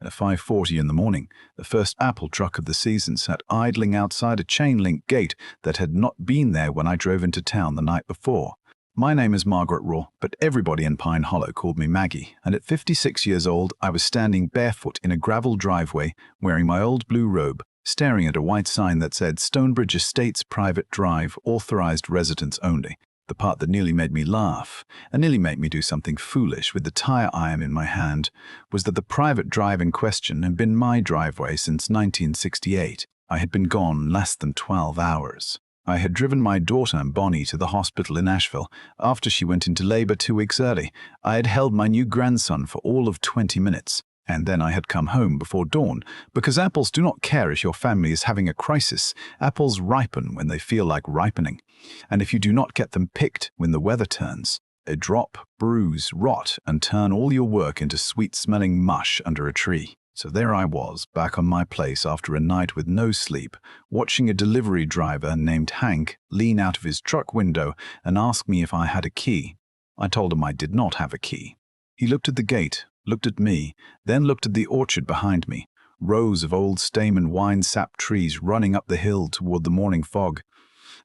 At 5:40 in the morning, the first Apple truck of the season sat idling outside a chain-link gate that had not been there when I drove into town the night before. My name is Margaret Raw, but everybody in Pine Hollow called me Maggie, and at 56 years old, I was standing barefoot in a gravel driveway, wearing my old blue robe, staring at a white sign that said Stonebridge Estates Private Drive, Authorized Residents Only. The part that nearly made me laugh, and nearly made me do something foolish with the tire iron in my hand, was that the private drive in question had been my driveway since 1968. I had been gone less than 12 hours. I had driven my daughter Bonnie to the hospital in Asheville after she went into labor 2 weeks early. I had held my new grandson for all of 20 minutes, and then I had come home before dawn, because apples do not care if your family is having a crisis. Apples ripen when they feel like ripening, and if you do not get them picked when the weather turns, they drop, bruise, rot, and turn all your work into sweet-smelling mush under a tree. So there I was, back on my place after a night with no sleep, watching a delivery driver named Hank lean out of his truck window and ask me if I had a key. I told him I did not have a key. He looked at the gate, looked at me, then looked at the orchard behind me, rows of old Stamen wine-sap trees running up the hill toward the morning fog.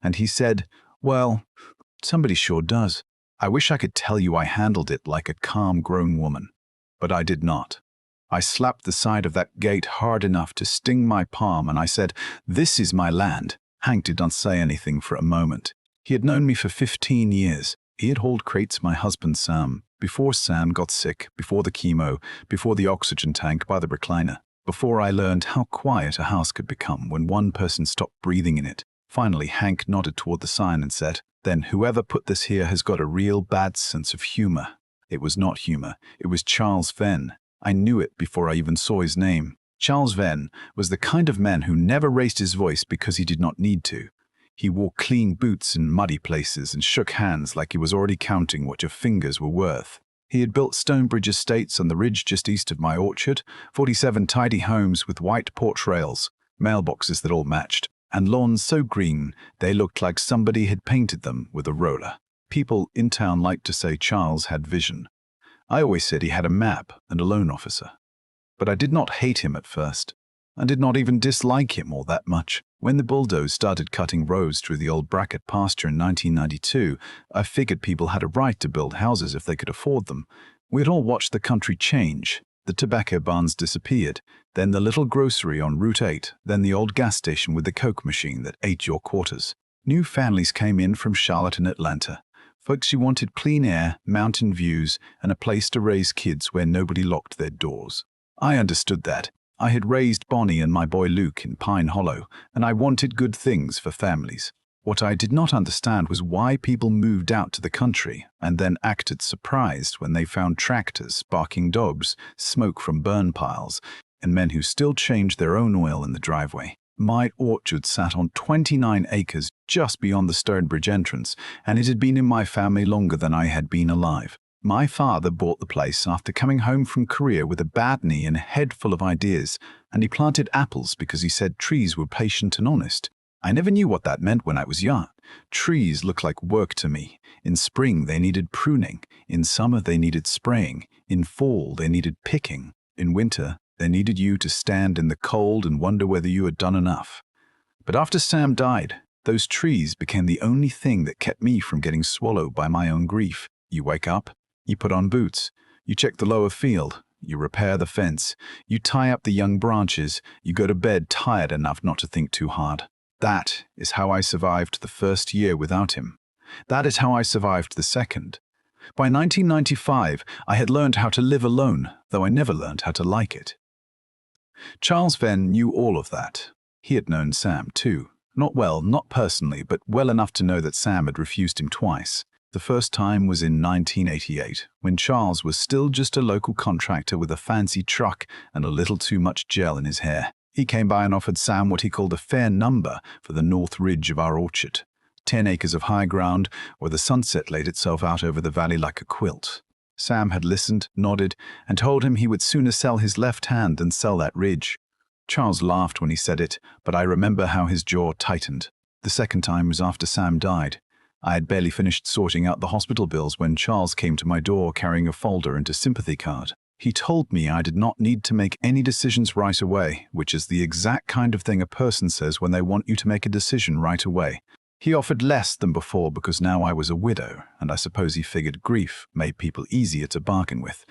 And he said, "Well, somebody sure does. I wish I could tell you I handled it like a calm grown woman, but I did not. I slapped the side of that gate hard enough to sting my palm, and I said, 'This is my land.'" Hank did not say anything for a moment. He had known me for 15 years. He had hauled crates my husband Sam, before Sam got sick, before the chemo, before the oxygen tank by the recliner, before I learned how quiet a house could become when one person stopped breathing in it. Finally, Hank nodded toward the sign and said, "Then whoever put this here has got a real bad sense of humor." It was not humor. It was Charles Venn. I knew it before I even saw his name. Charles Venn was the kind of man who never raised his voice because he did not need to. He wore clean boots in muddy places and shook hands like he was already counting what your fingers were worth. He had built Stonebridge Estates on the ridge just east of my orchard, 47 tidy homes with white porch rails, mailboxes that all matched, and lawns so green they looked like somebody had painted them with a roller. People in town liked to say Charles had vision. I always said he had a map and a loan officer. But I did not hate him at first. I did not even dislike him all that much. When the bulldoze started cutting roads through the old Brackett pasture in 1992, I figured people had a right to build houses if they could afford them. We had all watched the country change. The tobacco barns disappeared, then the little grocery on Route 8, then the old gas station with the Coke machine that ate your quarters. New families came in from Charlotte and Atlanta. Folks who wanted clean air, mountain views, and a place to raise kids where nobody locked their doors. I understood that. I had raised Bonnie and my boy Luke in Pine Hollow, and I wanted good things for families. What I did not understand was why people moved out to the country and then acted surprised when they found tractors, barking dogs, smoke from burn piles, and men who still changed their own oil in the driveway. My orchard sat on 29 acres just beyond the Stonebridge entrance, and it had been in my family longer than I had been alive. My father bought the place after coming home from Korea with a bad knee and a head full of ideas, and he planted apples because he said trees were patient and honest. I never knew what that meant when I was young. Trees looked like work to me. In spring, they needed pruning. In summer, they needed spraying. In fall, they needed picking. In winter, they needed you to stand in the cold and wonder whether you had done enough. But after Sam died, those trees became the only thing that kept me from getting swallowed by my own grief. You wake up, you put on boots, you check the lower field, you repair the fence, you tie up the young branches, you go to bed tired enough not to think too hard. That is how I survived the first year without him. That is how I survived the second. By 1995, I had learned how to live alone, though I never learned how to like it. Charles Venn knew all of that. He had known Sam, too. Not well, not personally, but well enough to know that Sam had refused him twice. The first time was in 1988, when Charles was still just a local contractor with a fancy truck and a little too much gel in his hair. He came by and offered Sam what he called a fair number for the north ridge of our orchard. 10 acres of high ground where the sunset laid itself out over the valley like a quilt. Sam had listened, nodded, and told him he would sooner sell his left hand than sell that ridge. Charles laughed when he said it, but I remember how his jaw tightened. The second time was after Sam died. I had barely finished sorting out the hospital bills when Charles came to my door carrying a folder and a sympathy card. He told me I did not need to make any decisions right away, which is the exact kind of thing a person says when they want you to make a decision right away. He offered less than before because now I was a widow, and I suppose he figured grief made people easier to bargain with.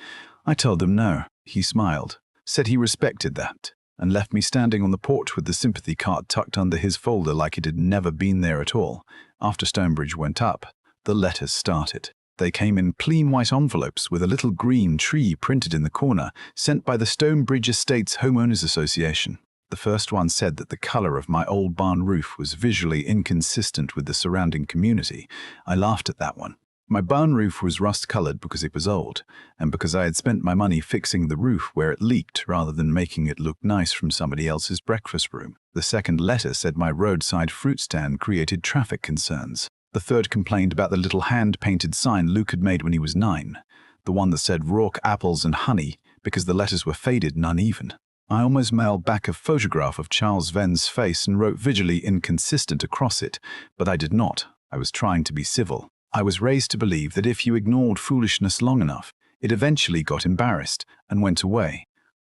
I told him no. He smiled, said he respected that, and left me standing on the porch with the sympathy card tucked under his folder like it had never been there at all. After Stonebridge went up, the letters started. They came in clean white envelopes with a little green tree printed in the corner, sent by the Stonebridge Estates Homeowners Association. The first one said that the color of my old barn roof was visually inconsistent with the surrounding community. I laughed at that one. My barn roof was rust-colored because it was old, and because I had spent my money fixing the roof where it leaked rather than making it look nice from somebody else's breakfast room. The second letter said my roadside fruit stand created traffic concerns. The third complained about the little hand-painted sign Luke had made when he was 9, the one that said Rourke apples and honey, because the letters were faded and uneven. I almost mailed back a photograph of Charles Venn's face and wrote visually inconsistent across it, but I did not. I was trying to be civil. I was raised to believe that if you ignored foolishness long enough, it eventually got embarrassed and went away.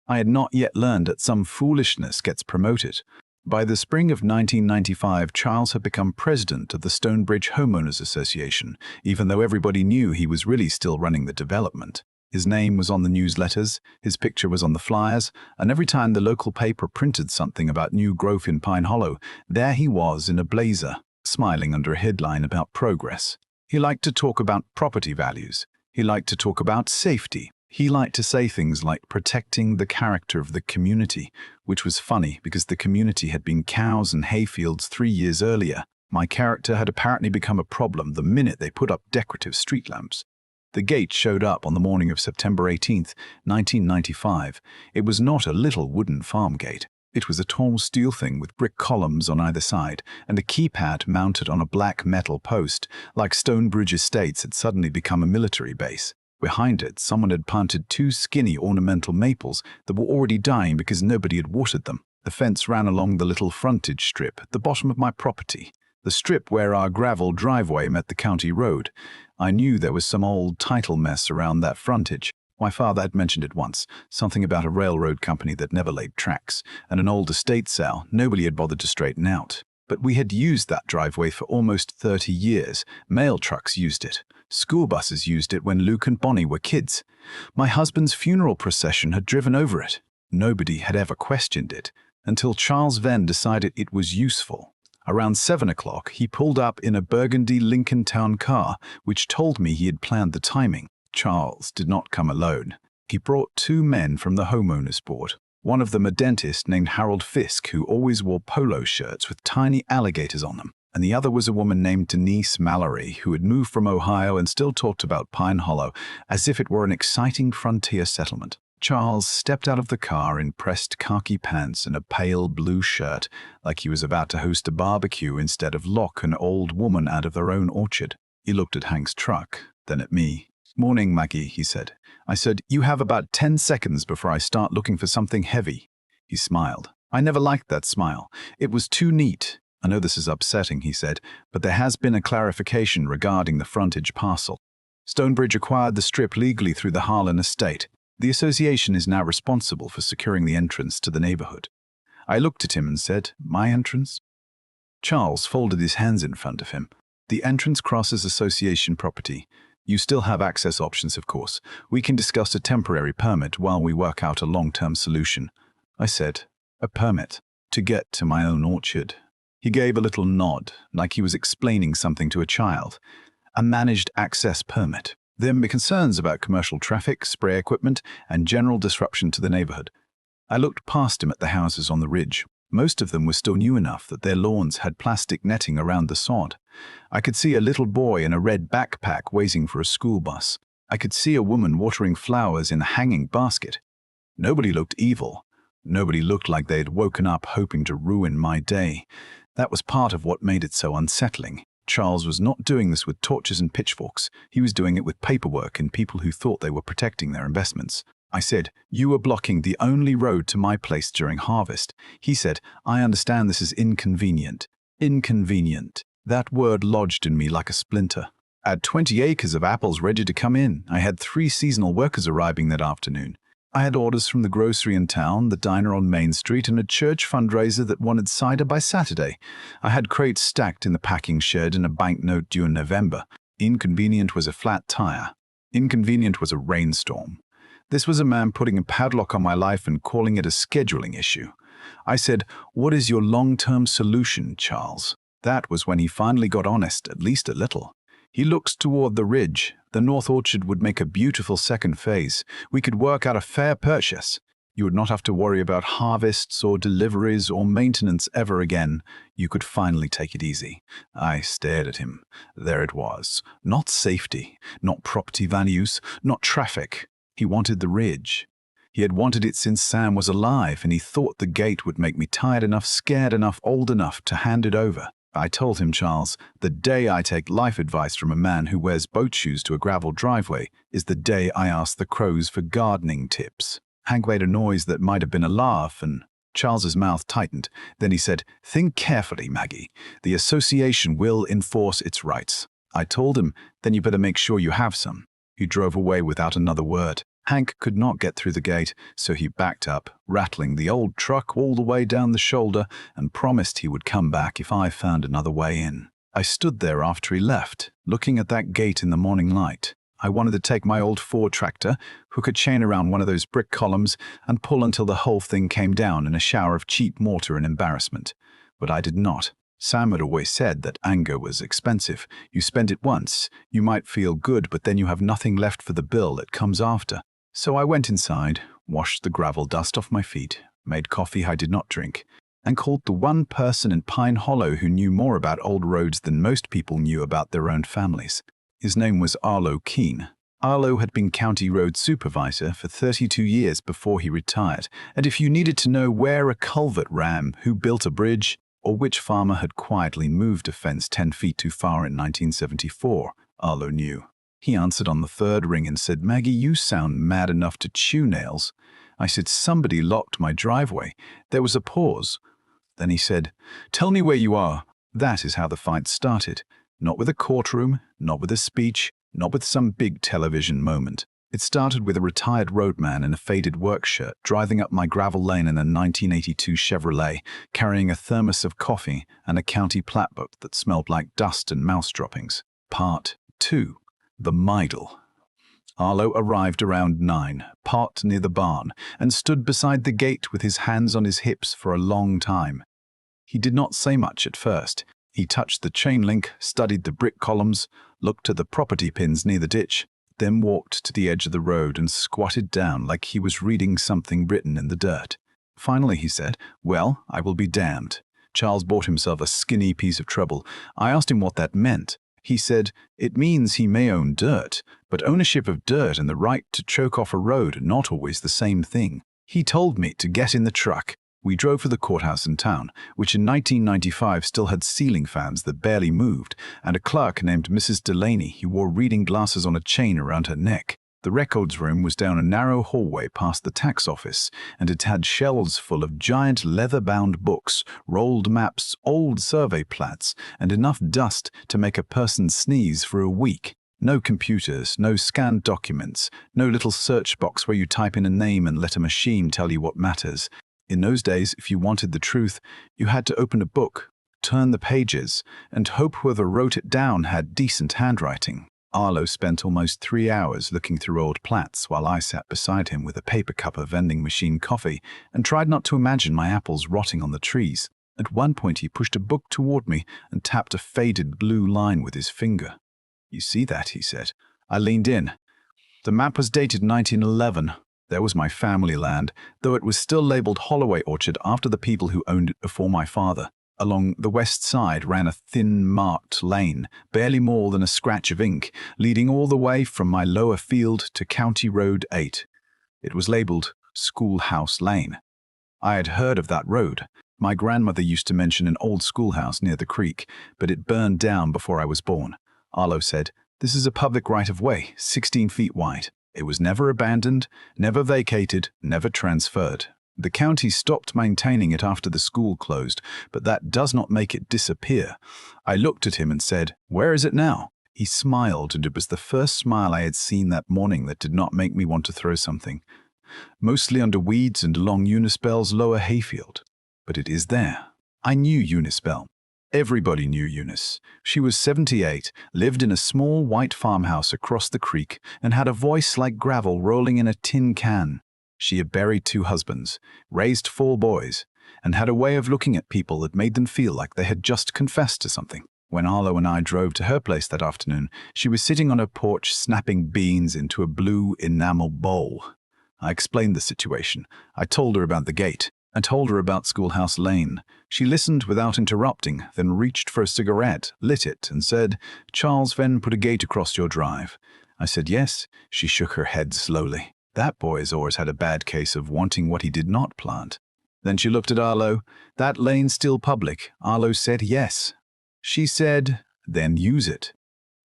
I had not yet learned that some foolishness gets promoted. By the spring of 1995, Charles had become president of the Stonebridge Homeowners Association, even though everybody knew he was really still running the development. His name was on the newsletters, his picture was on the flyers, and every time the local paper printed something about new growth in Pine Hollow, there he was in a blazer, smiling under a headline about progress. He liked to talk about property values. He liked to talk about safety. He liked to say things like protecting the character of the community, which was funny because the community had been cows and hayfields 3 years earlier. My character had apparently become a problem the minute they put up decorative street lamps. The gate showed up on the morning of September 18, 1995. It was not a little wooden farm gate. It was a tall steel thing with brick columns on either side and a keypad mounted on a black metal post, like Stonebridge Estates had suddenly become a military base. Behind it, someone had planted 2 skinny ornamental maples that were already dying because nobody had watered them. The fence ran along the little frontage strip at the bottom of my property, the strip where our gravel driveway met the county road. I knew there was some old title mess around that frontage. My father had mentioned it once, something about a railroad company that never laid tracks, and an old estate sale nobody had bothered to straighten out. But we had used that driveway for almost 30 years. Mail trucks used it. School buses used it when Luke and Bonnie were kids. My husband's funeral procession had driven over it. Nobody had ever questioned it, until Charles Venn decided it was useful. Around 7 o'clock, he pulled up in a burgundy Lincoln Town car, which told me he had planned the timing. Charles did not come alone. He brought 2 men from the homeowners board. One of them a dentist named Harold Fisk, who always wore polo shirts with tiny alligators on them, and the other was a woman named Denise Mallory, who had moved from Ohio and still talked about Pine Hollow as if it were an exciting frontier settlement. Charles stepped out of the car in pressed khaki pants and a pale blue shirt, like he was about to host a barbecue instead of lock an old woman out of their own orchard. He looked at Hank's truck, then at me. "Morning, Maggie," he said. I said, "You have about 10 seconds before I start looking for something heavy." He smiled. I never liked that smile. It was too neat. "I know this is upsetting," he said, "but there has been a clarification regarding the frontage parcel. Stonebridge acquired the strip legally through the Harlan estate. The association is now responsible for securing the entrance to the neighborhood." I looked at him and said, "My entrance?" Charles folded his hands in front of him. "The entrance crosses association property. You still have access options, of course. We can discuss a temporary permit while we work out a long-term solution." I said, "A permit? To get to my own orchard?" He gave a little nod, like he was explaining something to a child. "A managed access permit. There may be concerns about commercial traffic, spray equipment, and general disruption to the neighborhood." I looked past him at the houses on the ridge. Most of them were still new enough that their lawns had plastic netting around the sod. I could see a little boy in a red backpack waiting for a school bus. I could see a woman watering flowers in a hanging basket. Nobody looked evil. Nobody looked like they had woken up hoping to ruin my day. That was part of what made it so unsettling. Charles was not doing this with torches and pitchforks. He was doing it with paperwork and people who thought they were protecting their investments. I said, "You are blocking the only road to my place during harvest." He said, "I understand this is inconvenient." Inconvenient. That word lodged in me like a splinter. I had 20 acres of apples ready to come in. I had 3 seasonal workers arriving that afternoon. I had orders from the grocery in town, the diner on Main Street, and a church fundraiser that wanted cider by Saturday. I had crates stacked in the packing shed and a banknote due in November. Inconvenient was a flat tire. Inconvenient was a rainstorm. This was a man putting a padlock on my life and calling it a scheduling issue. I said, "What is your long-term solution, Charles?" That was when he finally got honest, at least a little. He looked toward the ridge. The North Orchard would make a beautiful second phase. We could work out a fair purchase. You would not have to worry about harvests or deliveries or maintenance ever again. You could finally take it easy. I stared at him. There it was. Not safety, not property values, not traffic. He wanted the ridge. He had wanted it since Sam was alive, and he thought the gate would make me tired enough, scared enough, old enough to hand it over. I told him, "Charles, the day I take life advice from a man who wears boat shoes to a gravel driveway is the day I ask the crows for gardening tips." Hank made a noise that might have been a laugh, and Charles's mouth tightened. Then he said, "Think carefully, Maggie. The association will enforce its rights." I told him, "Then you better make sure you have some." He drove away without another word. Hank could not get through the gate, so he backed up, rattling the old truck all the way down the shoulder, and promised he would come back if I found another way in. I stood there after he left, looking at that gate in the morning light. I wanted to take my old Ford tractor, hook a chain around one of those brick columns, and pull until the whole thing came down in a shower of cheap mortar and embarrassment. But I did not. Sam had always said that anger was expensive. You spend it once, you might feel good, but then you have nothing left for the bill that comes after. So I went inside, washed the gravel dust off my feet, made coffee I did not drink, and called the one person in Pine Hollow who knew more about old roads than most people knew about their own families. His name was Arlo Keene. Arlo had been county road supervisor for 32 years before he retired, and if you needed to know where a culvert ran, who built a bridge, or which farmer had quietly moved a fence 10 feet too far in 1974, Arlo knew. He answered on the third ring and said, "Maggie, you sound mad enough to chew nails." I said, "Somebody locked my driveway." There was a pause. Then he said, "Tell me where you are." That is how the fight started. Not with a courtroom, not with a speech, not with some big television moment. It started with a retired roadman in a faded work shirt driving up my gravel lane in a 1982 Chevrolet, carrying a thermos of coffee and a county plat book that smelled like dust and mouse droppings. Part 2. The Midle. Arlo arrived around 9, parked near the barn, and stood beside the gate with his hands on his hips for a long time. He did not say much at first. He touched the chain link, studied the brick columns, looked at the property pins near the ditch, then walked to the edge of the road and squatted down like he was reading something written in the dirt. Finally he said, "Well, I will be damned." Charles bought himself a skinny piece of trouble. I asked him what that meant. He said, "It means he may own dirt, but ownership of dirt and the right to choke off a road are not always the same thing." He told me to get in the truck. We drove for the courthouse in town, which in 1995 still had ceiling fans that barely moved, and a clerk named Mrs. Delaney who wore reading glasses on a chain around her neck. The records room was down a narrow hallway past the tax office, and it had shelves full of giant leather-bound books, rolled maps, old survey plats, and enough dust to make a person sneeze for a week. No computers, no scanned documents, no little search box where you type in a name and let a machine tell you what matters. In those days, if you wanted the truth, you had to open a book, turn the pages, and hope whoever wrote it down had decent handwriting. Arlo spent almost 3 hours looking through old plats while I sat beside him with a paper cup of vending machine coffee and tried not to imagine my apples rotting on the trees. At one point he pushed a book toward me and tapped a faded blue line with his finger. "You see that?" he said. I leaned in. The map was dated 1911. There was my family land, though it was still labeled Holloway Orchard after the people who owned it before my father. Along the west side ran a thin, marked lane, barely more than a scratch of ink, leading all the way from my lower field to County Road 8. It was labeled Schoolhouse Lane. I had heard of that road. My grandmother used to mention an old schoolhouse near the creek, but it burned down before I was born. Arlo said, "This is a public right-of-way, 16 feet wide. It was never abandoned, never vacated, never transferred. The county stopped maintaining it after the school closed, but that does not make it disappear." I looked at him and said, "Where is it now?" He smiled, and it was the first smile I had seen that morning that did not make me want to throw something. mostly under weeds and along Eunice Bell's lower hayfield. But it is there. I knew Eunice Bell. Everybody knew Eunice. She was 78, lived in a small white farmhouse across the creek, and had a voice like gravel rolling in a tin can. She had buried 2 husbands, raised 4 boys, and had a way of looking at people that made them feel like they had just confessed to something. When Arlo and I drove to her place that afternoon, she was sitting on her porch snapping beans into a blue enamel bowl. I explained the situation. I told her about the gate. I told her about Schoolhouse Lane. She listened without interrupting, then reached for a cigarette, lit it, and said, "Charles Venn put a gate across your drive." I said yes. She shook her head slowly. That boy has always had a bad case of wanting what he did not plant. Then she looked at Arlo. "That lane's still public." Arlo said yes. She said, "Then use it."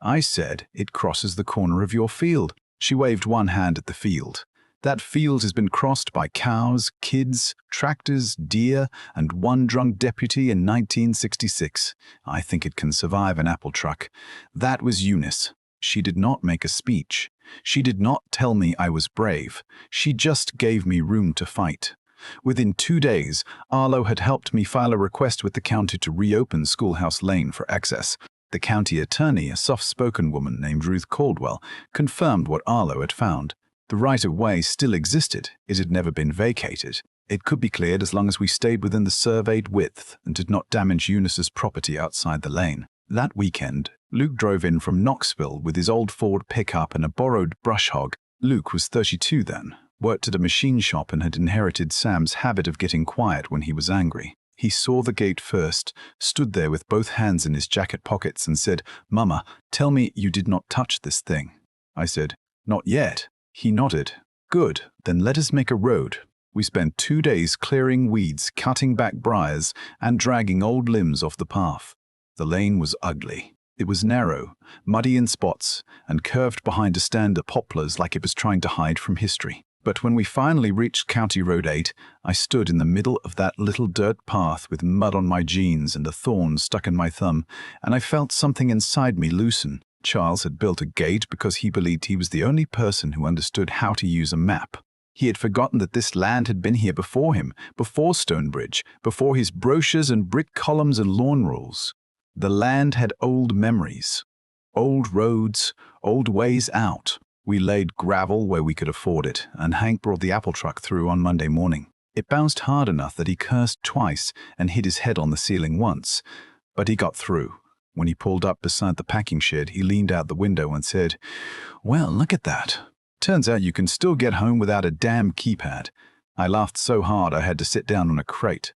I said, "It crosses the corner of your field." She waved one hand at the field. "That field has been crossed by cows, kids, tractors, deer, and one drunk deputy in 1966. I think it can survive an apple truck." That was Eunice. She did not make a speech. She did not tell me I was brave. She just gave me room to fight. Within 2 days, Arlo had helped me file a request with the county to reopen Schoolhouse Lane for access. The county attorney, a soft-spoken woman named Ruth Caldwell, confirmed what Arlo had found. The right-of-way still existed. It had never been vacated. It could be cleared as long as we stayed within the surveyed width and did not damage Eunice's property outside the lane. That weekend, Luke drove in from Knoxville with his old Ford pickup and a borrowed brush hog. Luke was 32 then, worked at a machine shop, and had inherited Sam's habit of getting quiet when he was angry. He saw the gate first, stood there with both hands in his jacket pockets, and said, "Mama, tell me you did not touch this thing." I said, "Not yet." He nodded. "Good, then let us make a road." We spent 2 days clearing weeds, cutting back briars, and dragging old limbs off the path. The lane was ugly. It was narrow, muddy in spots, and curved behind a stand of poplars like it was trying to hide from history. But when we finally reached County Road 8, I stood in the middle of that little dirt path with mud on my jeans and a thorn stuck in my thumb, and I felt something inside me loosen. Charles had built a gate because he believed he was the only person who understood how to use a map. He had forgotten that this land had been here before him, before Stonebridge, before his brochures and brick columns and lawn rules. The land had old memories, old roads, old ways out. We laid gravel where we could afford it, and Hank brought the apple truck through on Monday morning. It bounced hard enough that he cursed twice and hit his head on the ceiling once, but he got through. When he pulled up beside the packing shed, he leaned out the window and said, "Well, look at that. Turns out you can still get home without a damn keypad." I laughed so hard I had to sit down on a crate.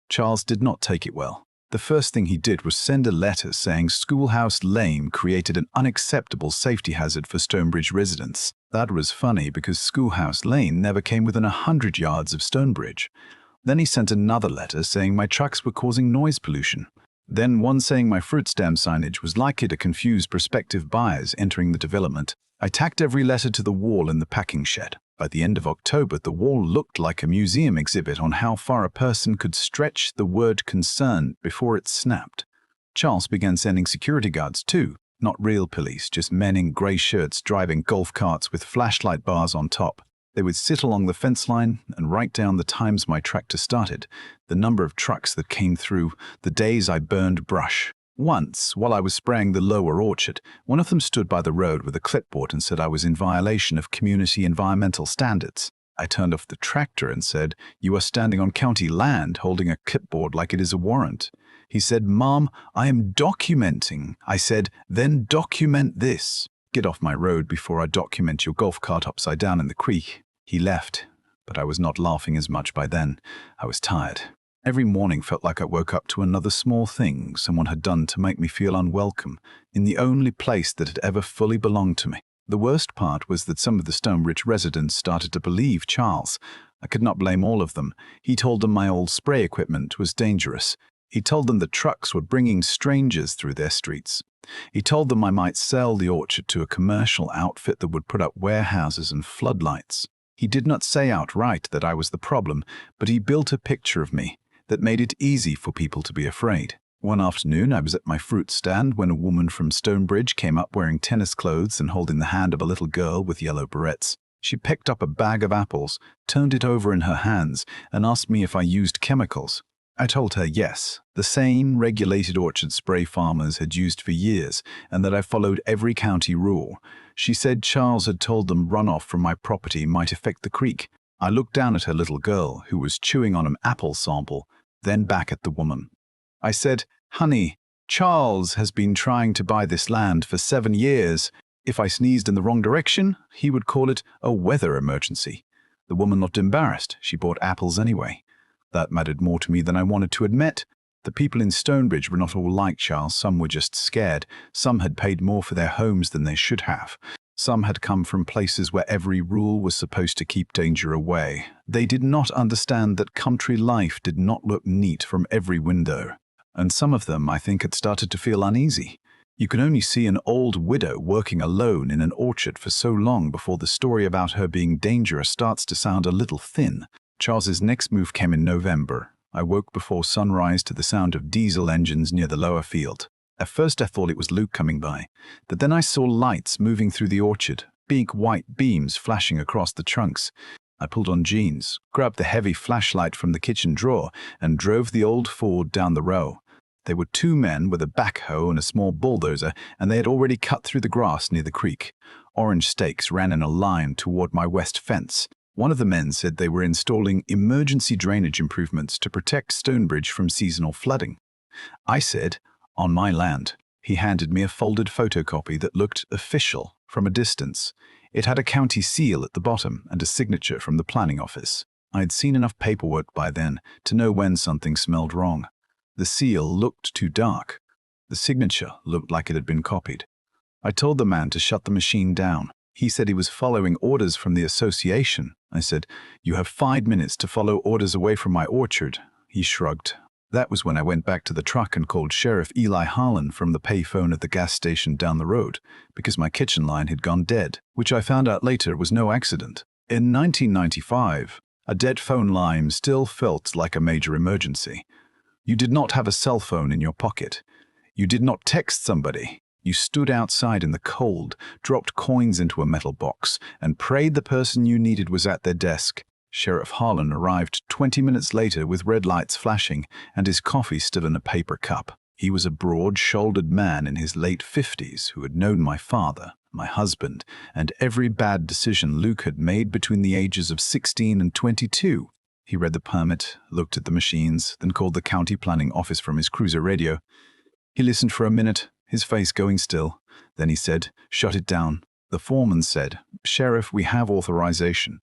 Charles did not take it well. The first thing he did was send a letter saying Schoolhouse Lane created an unacceptable safety hazard for Stonebridge residents. That was funny because Schoolhouse Lane never came within 100 yards of Stonebridge. Then he sent another letter saying my trucks were causing noise pollution. Then one saying my fruit stand signage was likely to confuse prospective buyers entering the development. I tacked every letter to the wall in the packing shed. By the end of October, the wall looked like a museum exhibit on how far a person could stretch the word concern before it snapped. Charles began sending security guards too, not real police, just men in grey shirts driving golf carts with flashlight bars on top. They would sit along the fence line and write down the times my tractor started, the number of trucks that came through, the days I burned brush. Once, while I was spraying the lower orchard, one of them stood by the road with a clipboard and said I was in violation of community environmental standards. I turned off the tractor and said, "You are standing on county land holding a clipboard like it is a warrant." He said, "Mom, I am documenting." I said, "Then document this. Get off my road before I document your golf cart upside down in the creek." He left, but I was not laughing as much by then. I was tired. Every morning felt like I woke up to another small thing someone had done to make me feel unwelcome in the only place that had ever fully belonged to me. The worst part was that some of the Stonebridge residents started to believe Charles. I could not blame all of them. He told them my old spray equipment was dangerous. He told them the trucks were bringing strangers through their streets. He told them I might sell the orchard to a commercial outfit that would put up warehouses and floodlights. He did not say outright that I was the problem, but he built a picture of me that made it easy for people to be afraid. One afternoon, I was at my fruit stand when a woman from Stonebridge came up wearing tennis clothes and holding the hand of a little girl with yellow barrettes. She picked up a bag of apples, turned it over in her hands, and asked me if I used chemicals. I told her yes, the same regulated orchard spray farmers had used for years, and that I followed every county rule. She said Charles had told them runoff from my property might affect the creek. I looked down at her little girl, who was chewing on an apple sample, then back at the woman. I said, "Honey, Charles has been trying to buy this land for 7 years. If I sneezed in the wrong direction, he would call it a weather emergency." The woman looked embarrassed. She bought apples anyway. That mattered more to me than I wanted to admit. The people in Stonebridge were not all like Charles. Some were just scared. Some had paid more for their homes than they should have. Some had come from places where every rule was supposed to keep danger away. They did not understand that country life did not look neat from every window. And some of them, I think, had started to feel uneasy. You can only see an old widow working alone in an orchard for so long before the story about her being dangerous starts to sound a little thin. Charles's next move came in November. I woke before sunrise to the sound of diesel engines near the lower field. At first I thought it was Luke coming by, but then I saw lights moving through the orchard, big white beams flashing across the trunks. I pulled on jeans, grabbed the heavy flashlight from the kitchen drawer, and drove the old Ford down the row. There were 2 men with a backhoe and a small bulldozer, and they had already cut through the grass near the creek. Orange stakes ran in a line toward my west fence. One of the men said they were installing emergency drainage improvements to protect Stonebridge from seasonal flooding. I said, "On my land." He handed me a folded photocopy that looked official from a distance. It had a county seal at the bottom and a signature from the planning office. I had seen enough paperwork by then to know when something smelled wrong. The seal looked too dark. The signature looked like it had been copied. I told the man to shut the machine down. He said he was following orders from the association. I said, "You have 5 minutes to follow orders away from my orchard." He shrugged. That was when I went back to the truck and called Sheriff Eli Harlan from the payphone at the gas station down the road, because my kitchen line had gone dead, which I found out later was no accident. In 1995, a dead phone line still felt like a major emergency. You did not have a cell phone in your pocket. You did not text somebody. You stood outside in the cold, dropped coins into a metal box, and prayed the person you needed was at their desk. Sheriff Harlan arrived 20 minutes later with red lights flashing and his coffee still in a paper cup. He was a broad-shouldered man in his late 50s who had known my father, my husband, and every bad decision Luke had made between the ages of 16 and 22. He read the permit, looked at the machines, then called the county planning office from his cruiser radio. He listened for a minute, his face going still. Then he said, "Shut it down." The foreman said, "Sheriff, we have authorization."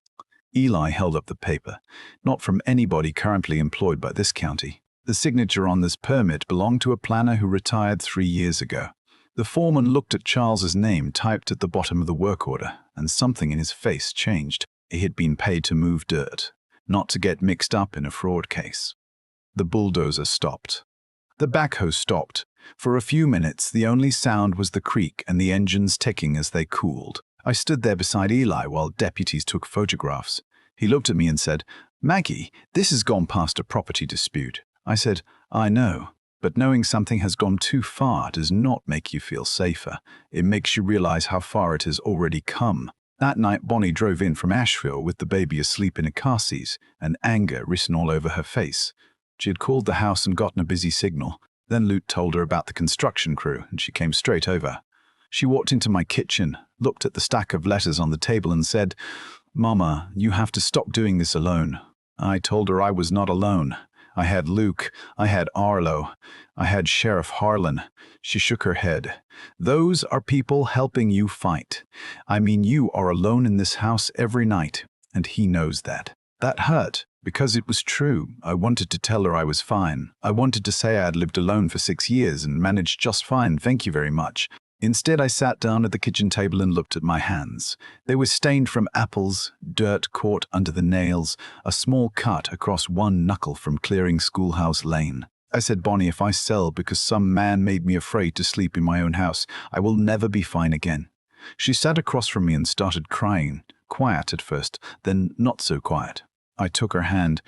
Eli held up the paper. "Not from anybody currently employed by this county. The signature on this permit belonged to a planner who retired 3 years ago." The foreman looked at Charles's name typed at the bottom of the work order, and something in his face changed. He had been paid to move dirt, not to get mixed up in a fraud case. The bulldozer stopped. The backhoe stopped. For a few minutes, the only sound was the creak and the engines ticking as they cooled. I stood there beside Eli while deputies took photographs. He looked at me and said, "Maggie, this has gone past a property dispute." I said, "I know, but knowing something has gone too far does not make you feel safer. It makes you realize how far it has already come." That night, Bonnie drove in from Asheville with the baby asleep in a car seat and anger written all over her face. She had called the house and gotten a busy signal. Then Luke told her about the construction crew, and she came straight over. She walked into my kitchen, looked at the stack of letters on the table and said, "Mama, you have to stop doing this alone." I told her I was not alone. I had Luke, I had Arlo, I had Sheriff Harlan. She shook her head. "Those are people helping you fight. I mean, you are alone in this house every night, and he knows that." That hurt, because it was true. I wanted to tell her I was fine. I wanted to say I had lived alone for 6 years and managed just fine, thank you very much. Instead, I sat down at the kitchen table and looked at my hands. They were stained from apples, dirt caught under the nails, a small cut across one knuckle from clearing Schoolhouse Lane. I said, "Bonnie, if I sell because some man made me afraid to sleep in my own house, I will never be fine again." She sat across from me and started crying, quiet at first, then not so quiet. I took her hand.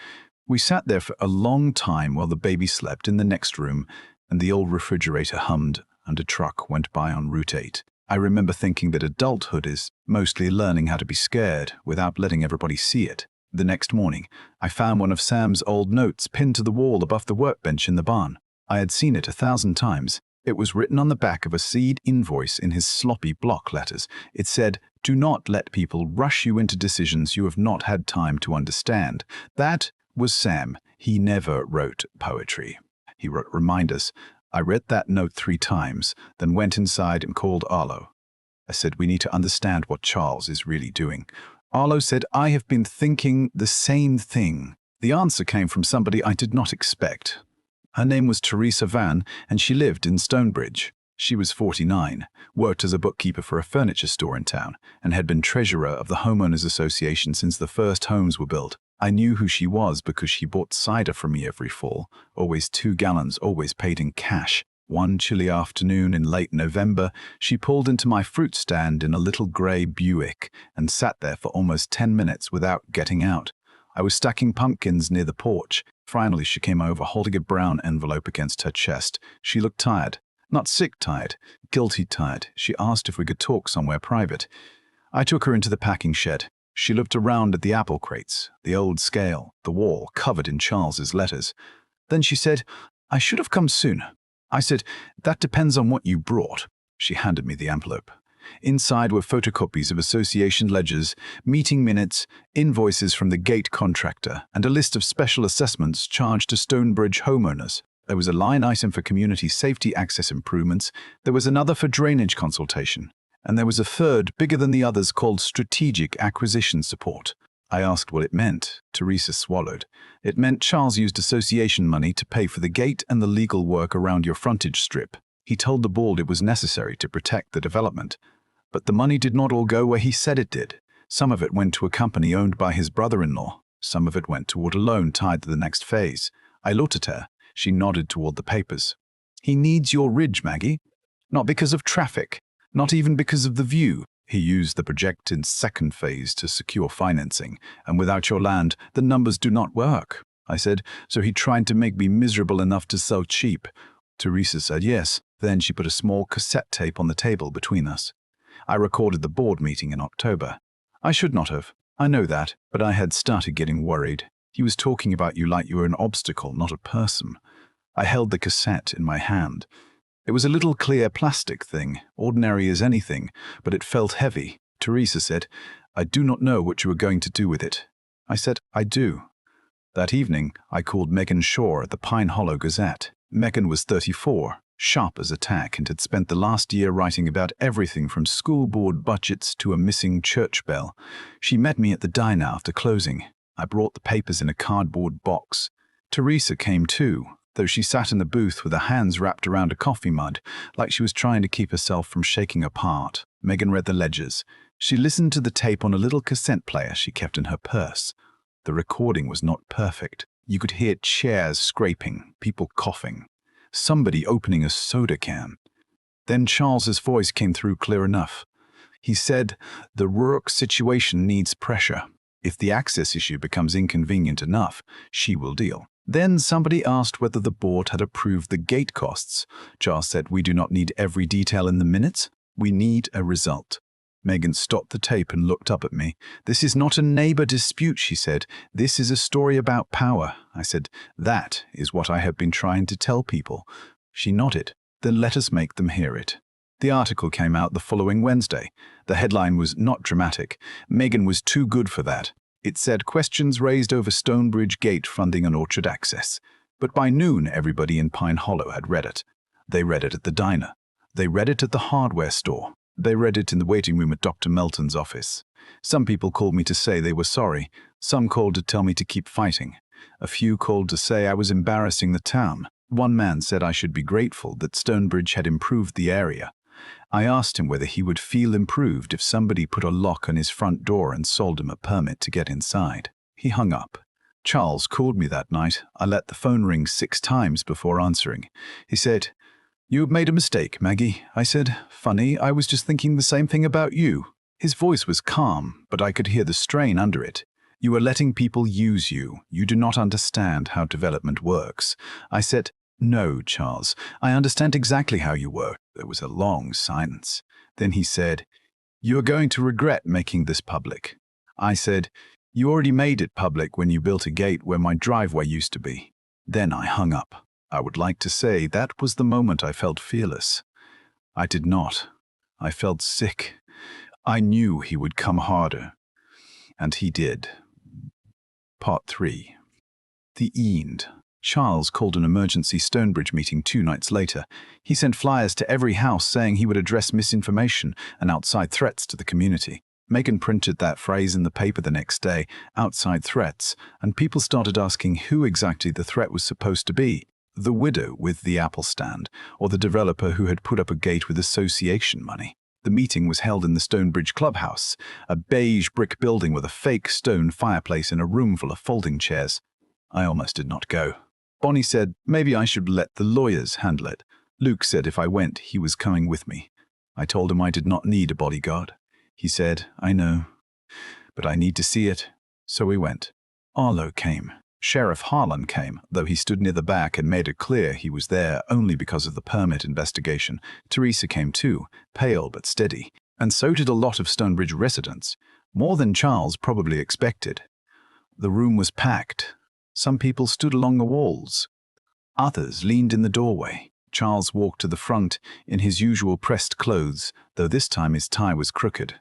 We sat there for a long time while the baby slept in the next room, and the old refrigerator hummed, and a truck went by on Route 8. I remember thinking that adulthood is mostly learning how to be scared without letting everybody see it. The next morning, I found one of Sam's old notes pinned to the wall above the workbench in the barn. I had seen it 1,000 times. It was written on the back of a seed invoice in his sloppy block letters. It said, "Do not let people rush you into decisions you have not had time to understand." That was Sam. He never wrote poetry. He wrote reminders. I read that note 3 times, then went inside and called Arlo. I said, "We need to understand what Charles is really doing." Arlo said, "I have been thinking the same thing." The answer came from somebody I did not expect. Her name was Teresa Van, and she lived in Stonebridge. She was 49, worked as a bookkeeper for a furniture store in town, and had been treasurer of the Homeowners Association since the first homes were built. I knew who she was because she bought cider from me every fall, always 2 gallons, always paid in cash. One chilly afternoon in late November, she pulled into my fruit stand in a little grey Buick and sat there for almost 10 minutes without getting out. I was stacking pumpkins near the porch. Finally, she came over, holding a brown envelope against her chest. She looked tired. Not sick tired, guilty tired. She asked if we could talk somewhere private. I took her into the packing shed. She looked around at the apple crates, the old scale, the wall covered in Charles's letters. Then she said, "I should have come sooner." I said, "That depends on what you brought." She handed me the envelope. Inside were photocopies of association ledgers, meeting minutes, invoices from the gate contractor, and a list of special assessments charged to Stonebridge homeowners. There was a line item for community safety access improvements. There was another for drainage consultation. And there was a third, bigger than the others, called strategic acquisition support. I asked what it meant. Teresa swallowed. It meant Charles used association money to pay for the gate and the legal work around your frontage strip. He told the board it was necessary to protect the development. But the money did not all go where he said it did. Some of it went to a company owned by his brother-in-law. Some of it went toward a loan tied to the next phase. I looked at her. She nodded toward the papers. "He needs your ridge, Maggie. Not because of traffic. Not even because of the view. He used the projected second phase to secure financing, and without your land, the numbers do not work." I said, "So he tried to make me miserable enough to sell cheap." Teresa said yes. Then she put a small cassette tape on the table between us. I recorded the board meeting in October. I should not have. I know that, but I had started getting worried. He was talking about you like you were an obstacle, not a person. I held the cassette in my hand. It was a little clear plastic thing, ordinary as anything, but it felt heavy. Teresa said, "I do not know what you are going to do with it." I said, "I do." That evening, I called Megan Shaw at the Pine Hollow Gazette. Megan was 34, sharp as a tack, and had spent the last year writing about everything from school board budgets to a missing church bell. She met me at the diner after closing. I brought the papers in a cardboard box. Teresa came too, though she sat in the booth with her hands wrapped around a coffee mug, like she was trying to keep herself from shaking apart. Megan read the ledgers. She listened to the tape on a little cassette player she kept in her purse. The recording was not perfect. You could hear chairs scraping, people coughing, somebody opening a soda can. Then Charles's voice came through clear enough. He said, "The Rourke situation needs pressure. If the access issue becomes inconvenient enough, she will deal." Then somebody asked whether the board had approved the gate costs. Charles said, "We do not need every detail in the minutes. We need a result." Megan stopped the tape and looked up at me. "This is not a neighbor dispute," she said. "This is a story about power." I said, "That is what I have been trying to tell people." She nodded. "Then let us make them hear it." The article came out the following Wednesday. The headline was not dramatic. Megan was too good for that. It said, "Questions raised over Stonebridge Gate funding and orchard access." But by noon, everybody in Pine Hollow had read it. They read it at the diner. They read it at the hardware store. They read it in the waiting room at Dr. Melton's office. Some people called me to say they were sorry. Some called to tell me to keep fighting. A few called to say I was embarrassing the town. One man said I should be grateful that Stonebridge had improved the area. I asked him whether he would feel improved if somebody put a lock on his front door and sold him a permit to get inside. He hung up. Charles called me that night. I let the phone ring 6 times before answering. He said, "You have made a mistake, Maggie." I said, "Funny, I was just thinking the same thing about you." His voice was calm, but I could hear the strain under it. "You are letting people use you. You do not understand how development works." I said, "No, Charles, I understand exactly how you work." There was a long silence. Then he said, "You are going to regret making this public." I said, "You already made it public when you built a gate where my driveway used to be." Then I hung up. I would like to say that was the moment I felt fearless. I did not. I felt sick. I knew he would come harder. And he did. Part 3. The End. Charles called an emergency Stonebridge meeting 2 nights later. He sent flyers to every house saying he would address misinformation and outside threats to the community. Megan printed that phrase in the paper the next day, outside threats, and people started asking who exactly the threat was supposed to be. The widow with the apple stand, or the developer who had put up a gate with association money. The meeting was held in the Stonebridge Clubhouse, a beige brick building with a fake stone fireplace and a room full of folding chairs. I almost did not go. Bonnie said maybe I should let the lawyers handle it. Luke said if I went, he was coming with me. I told him I did not need a bodyguard. He said, "I know, but I need to see it." So we went. Arlo came. Sheriff Harlan came, though he stood near the back and made it clear he was there only because of the permit investigation. Teresa came too, pale but steady, and so did a lot of Stonebridge residents, more than Charles probably expected. The room was packed. Some people stood along the walls. Others leaned in the doorway. Charles walked to the front in his usual pressed clothes, though this time his tie was crooked.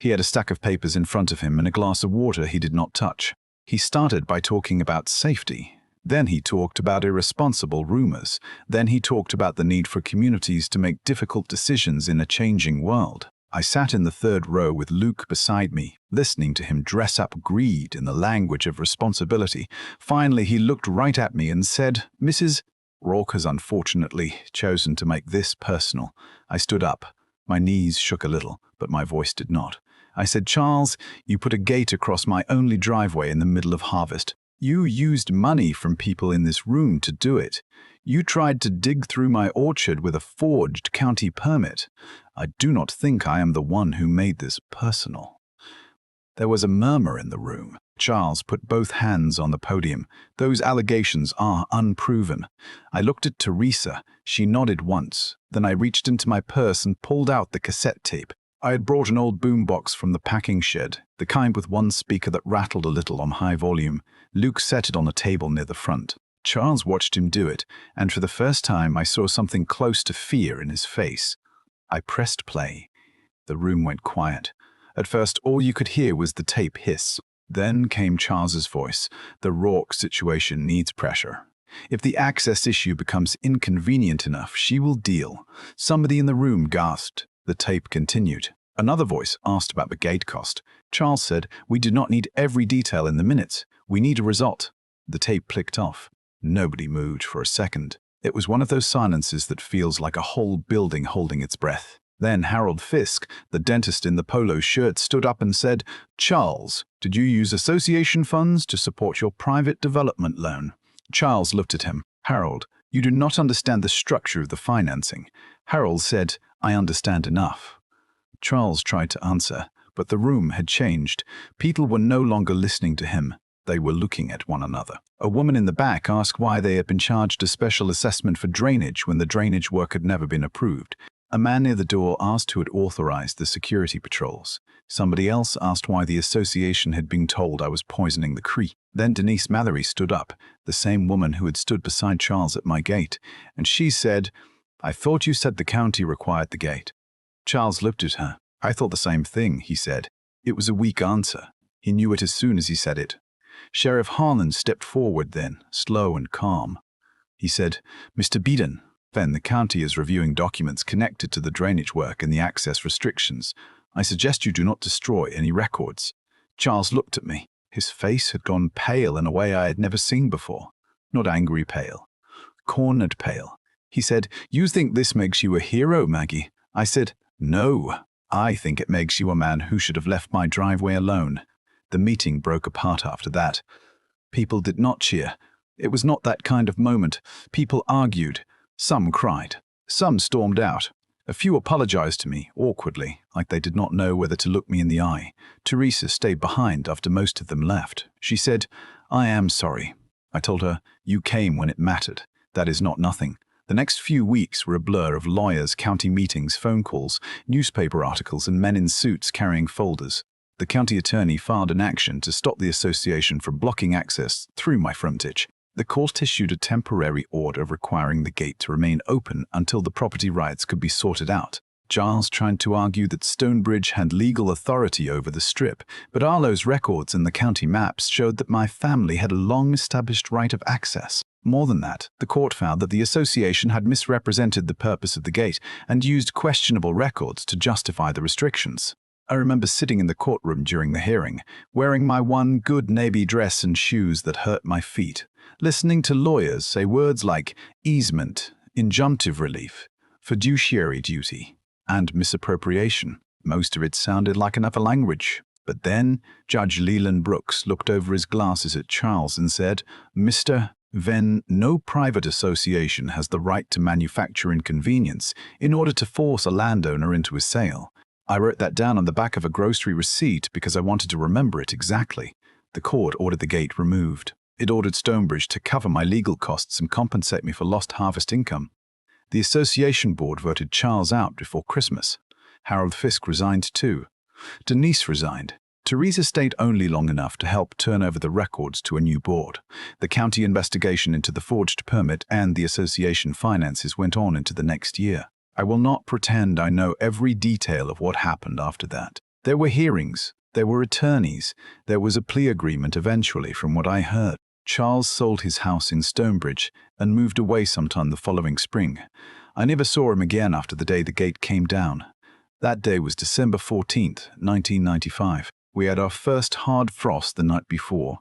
He had a stack of papers in front of him and a glass of water he did not touch. He started by talking about safety. Then he talked about irresponsible rumors. Then he talked about the need for communities to make difficult decisions in a changing world. I sat in the third row with Luke beside me, listening to him dress up greed in the language of responsibility. Finally, he looked right at me and said, "Mrs. Rourke has unfortunately chosen to make this personal." I stood up. My knees shook a little, but my voice did not. I said, "Charles, you put a gate across my only driveway in the middle of harvest. You used money from people in this room to do it. You tried to dig through my orchard with a forged county permit. I do not think I am the one who made this personal." There was a murmur in the room. Charles put both hands on the podium. "Those allegations are unproven." I looked at Teresa. She nodded once. Then I reached into my purse and pulled out the cassette tape. I had brought an old boombox from the packing shed, the kind with one speaker that rattled a little on high volume. Luke set it on a table near the front. Charles watched him do it, and for the first time I saw something close to fear in his face. I pressed play. The room went quiet. At first, all you could hear was the tape hiss. Then came Charles's voice. "The Rourke situation needs pressure. If the access issue becomes inconvenient enough, she will deal." Somebody in the room gasped. The tape continued. Another voice asked about the gate cost. Charles said, "We do not need every detail in the minutes. We need a result." The tape clicked off. Nobody moved for a second. It was one of those silences that feels like a whole building holding its breath. Then Harold Fisk, the dentist in the polo shirt, stood up and said, "Charles, did you use association funds to support your private development loan?" Charles looked at him. "Harold, you do not understand the structure of the financing." Harold said, "I understand enough." Charles tried to answer, but the room had changed. People were no longer listening to him. They were looking at one another. A woman in the back asked why they had been charged a special assessment for drainage when the drainage work had never been approved. A man near the door asked who had authorized the security patrols. Somebody else asked why the association had been told I was poisoning the creek. Then Denise Mallory stood up, the same woman who had stood beside Charles at my gate, and she said, "I thought you said the county required the gate." Charles looked at her. "I thought the same thing," he said. It was a weak answer. He knew it as soon as he said it. Sheriff Harlan stepped forward then, slow and calm. He said, "Mr. Beeden, then the county is reviewing documents connected to the drainage work and the access restrictions. I suggest you do not destroy any records." Charles looked at me. His face had gone pale in a way I had never seen before. Not angry pale, cornered pale. He said, "You think this makes you a hero, Maggie?" I said, "No, I think it makes you a man who should have left my driveway alone." The meeting broke apart after that. People did not cheer. It was not that kind of moment. People argued. Some cried. Some stormed out. A few apologized to me, awkwardly, like they did not know whether to look me in the eye. Teresa stayed behind after most of them left. She said, "I am sorry." I told her, "You came when it mattered. That is not nothing. The next few weeks were a blur of lawyers, county meetings, phone calls, newspaper articles, and men in suits carrying folders. The county attorney filed an action to stop the association from blocking access through my frontage. The court issued a temporary order requiring the gate to remain open until the property rights could be sorted out. Giles tried to argue that Stonebridge had legal authority over the strip, but Arlo's records and the county maps showed that my family had a long-established right of access. More than that, the court found that the association had misrepresented the purpose of the gate and used questionable records to justify the restrictions. I remember sitting in the courtroom during the hearing, wearing my one good navy dress and shoes that hurt my feet, listening to lawyers say words like easement, injunctive relief, fiduciary duty, and misappropriation. Most of it sounded like another language. But then Judge Leland Brooks looked over his glasses at Charles and said, "Mr. Venn, no private association has the right to manufacture inconvenience in order to force a landowner into a sale." I wrote that down on the back of a grocery receipt because I wanted to remember it exactly. The court ordered the gate removed. It ordered Stonebridge to cover my legal costs and compensate me for lost harvest income. The association board voted Charles out before Christmas. Harold Fisk resigned too. Denise resigned. Teresa stayed only long enough to help turn over the records to a new board. The county investigation into the forged permit and the association finances went on into the next year. I will not pretend I know every detail of what happened after that. There were hearings, there were attorneys, there was a plea agreement eventually from what I heard. Charles sold his house in Stonebridge and moved away sometime the following spring. I never saw him again after the day the gate came down. That day was December 14th, 1995. We had our first hard frost the night before.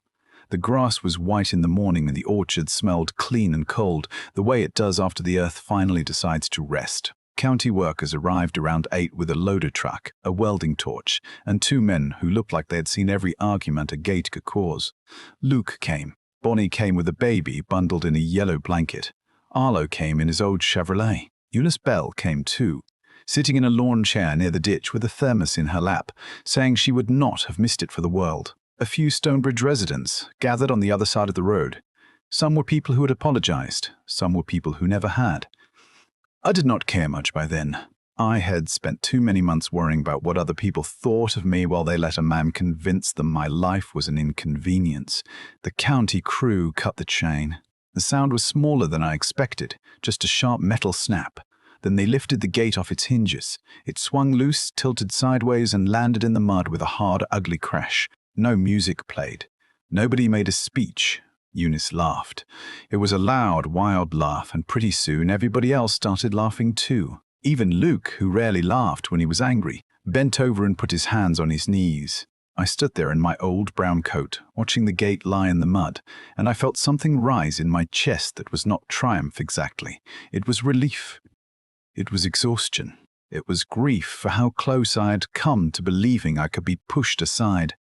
The grass was white in the morning and the orchard smelled clean and cold, the way it does after the earth finally decides to rest. County workers arrived around 8 with a loader truck, a welding torch, and 2 men who looked like they had seen every argument a gate could cause. Luke came. Bonnie came with a baby bundled in a yellow blanket. Arlo came in his old Chevrolet. Eunice Bell came too, sitting in a lawn chair near the ditch with a thermos in her lap, saying she would not have missed it for the world. A few Stonebridge residents gathered on the other side of the road. Some were people who had apologized. Some were people who never had. I did not care much by then. I had spent too many months worrying about what other people thought of me while they let a man convince them my life was an inconvenience. The county crew cut the chain. The sound was smaller than I expected, just a sharp metal snap. Then they lifted the gate off its hinges. It swung loose, tilted sideways, and landed in the mud with a hard, ugly crash. No music played. Nobody made a speech. Eunice laughed. It was a loud, wild laugh, and pretty soon everybody else started laughing too. Even Luke, who rarely laughed when he was angry, bent over and put his hands on his knees. I stood there in my old brown coat, watching the gate lie in the mud, and I felt something rise in my chest that was not triumph exactly. It was relief. It was exhaustion. It was grief for how close I had come to believing I could be pushed aside.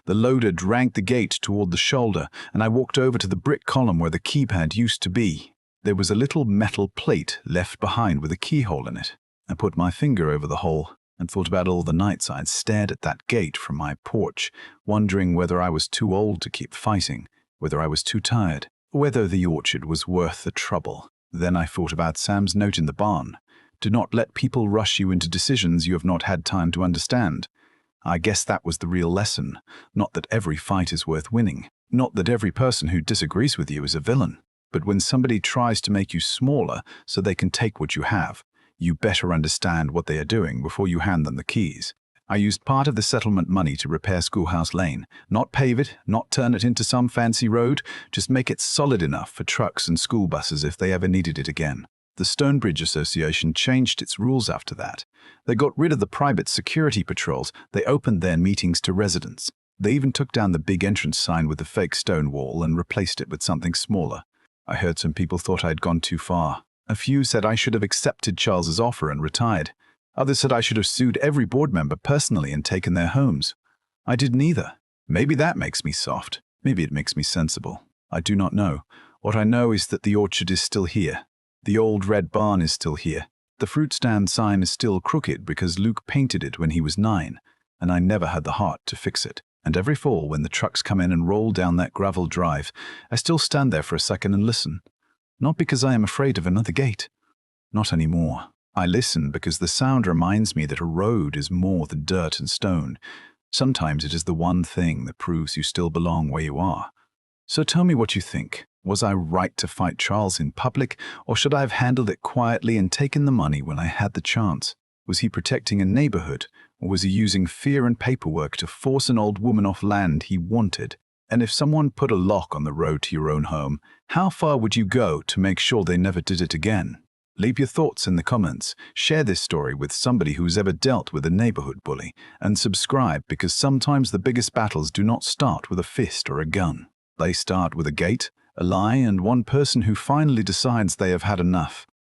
The loader dragged the gate toward the shoulder, and I walked over to the brick column where the keypad used to be. There was a little metal plate left behind with a keyhole in it. I put my finger over the hole and thought about all the nights I had stared at that gate from my porch, wondering whether I was too old to keep fighting, whether I was too tired, whether the orchard was worth the trouble. Then I thought about Sam's note in the barn. Do not let people rush you into decisions you have not had time to understand. I guess that was the real lesson. Not that every fight is worth winning. Not that every person who disagrees with you is a villain. But when somebody tries to make you smaller so they can take what you have, you better understand what they are doing before you hand them the keys. I used part of the settlement money to repair Schoolhouse Lane. Not pave it, not turn it into some fancy road, just make it solid enough for trucks and school buses if they ever needed it again. The Stonebridge Association changed its rules after that. They got rid of the private security patrols. They opened their meetings to residents. They even took down the big entrance sign with the fake stone wall and replaced it with something smaller. I heard some people thought I'd gone too far. A few said I should have accepted Charles's offer and retired. Others said I should have sued every board member personally and taken their homes. I did neither. Maybe that makes me soft. Maybe it makes me sensible. I do not know. What I know is that the orchard is still here. The old red barn is still here. The fruit stand sign is still crooked because Luke painted it when he was 9, and I never had the heart to fix it. And every fall when the trucks come in and roll down that gravel drive, I still stand there for a second and listen. Not because I am afraid of another gate, Not anymore. I listen because the sound reminds me that a road is more than dirt and stone. Sometimes it is the one thing that proves you still belong where you are. So tell me what you think. Was I right to fight Charles in public, or should I have handled it quietly and taken the money when I had the chance? Was he protecting a neighborhood, or was he using fear and paperwork to force an old woman off land he wanted? And if someone put a lock on the road to your own home, how far would you go to make sure they never did it again? Leave your thoughts in the comments, share this story with somebody who's ever dealt with a neighborhood bully, and subscribe because sometimes the biggest battles do not start with a fist or a gun. They start with a gate, a lie, and one person who finally decides they have had enough.